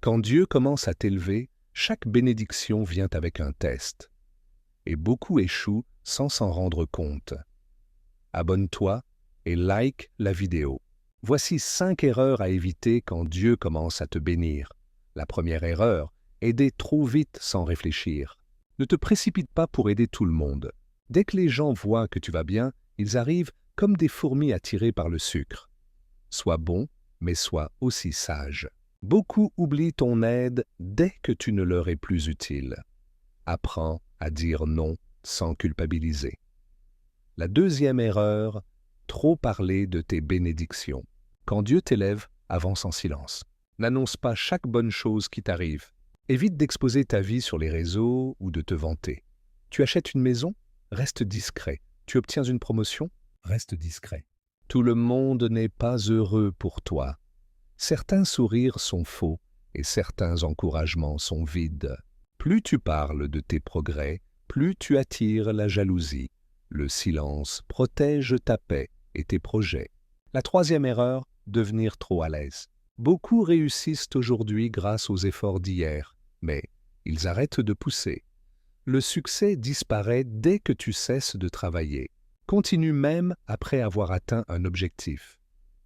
Quand Dieu commence à t'élever, chaque bénédiction vient avec un test. Et beaucoup échouent sans s'en rendre compte. Abonne-toi et like la vidéo. Voici 5 erreurs à éviter quand Dieu commence à te bénir. La première erreur, aider trop vite sans réfléchir. Ne te précipite pas pour aider tout le monde. Dès que les gens voient que tu vas bien, ils arrivent comme des fourmis attirées par le sucre. Sois bon, mais sois aussi sage. Beaucoup oublient ton aide dès que tu ne leur es plus utile. Apprends à dire non sans culpabiliser. La deuxième erreur, trop parler de tes bénédictions. Quand Dieu t'élève, avance en silence. N'annonce pas chaque bonne chose qui t'arrive. Évite d'exposer ta vie sur les réseaux ou de te vanter. Tu achètes une maison? Reste discret. Tu obtiens une promotion? Reste discret. Tout le monde n'est pas heureux pour toi. Certains sourires sont faux et certains encouragements sont vides. Plus tu parles de tes progrès, plus tu attires la jalousie. Le silence protège ta paix et tes projets. La troisième erreur, devenir trop à l'aise. Beaucoup réussissent aujourd'hui grâce aux efforts d'hier, mais ils arrêtent de pousser. Le succès disparaît dès que tu cesses de travailler. Continue même après avoir atteint un objectif.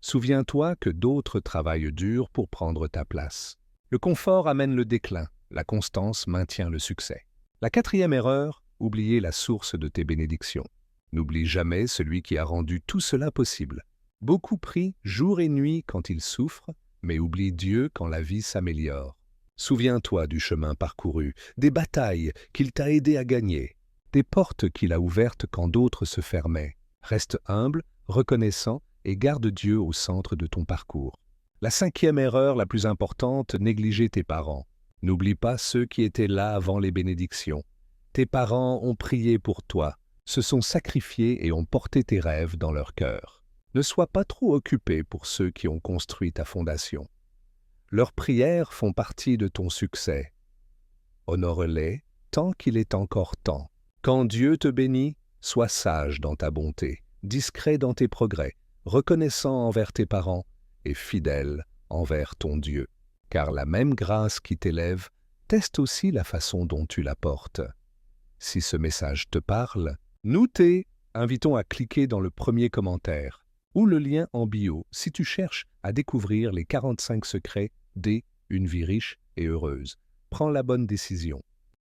Souviens-toi que d'autres travaillent dur pour prendre ta place. Le confort amène le déclin, la constance maintient le succès. La quatrième erreur, oublier la source de tes bénédictions. N'oublie jamais celui qui a rendu tout cela possible. Beaucoup prient jour et nuit quand ils souffrent, mais oublient Dieu quand la vie s'améliore. Souviens-toi du chemin parcouru, des batailles qu'il t'a aidé à gagner, des portes qu'il a ouvertes quand d'autres se fermaient. Reste humble, reconnaissant et garde Dieu au centre de ton parcours. La cinquième erreur la plus importante, négliger tes parents. N'oublie pas ceux qui étaient là avant les bénédictions. Tes parents ont prié pour toi, se sont sacrifiés et ont porté tes rêves dans leur cœur. Ne sois pas trop occupé pour ceux qui ont construit ta fondation. Leurs prières font partie de ton succès. Honore-les tant qu'il est encore temps. Quand Dieu te bénit, sois sage dans ta bonté, discret dans tes progrès, reconnaissant envers tes parents et fidèle envers ton Dieu. Car la même grâce qui t'élève teste aussi la façon dont tu la portes. Si ce message te parle, nous invitons à cliquer dans le premier commentaire ou le lien en bio si tu cherches à découvrir les 45 secrets d'une vie riche et heureuse. Prends la bonne décision.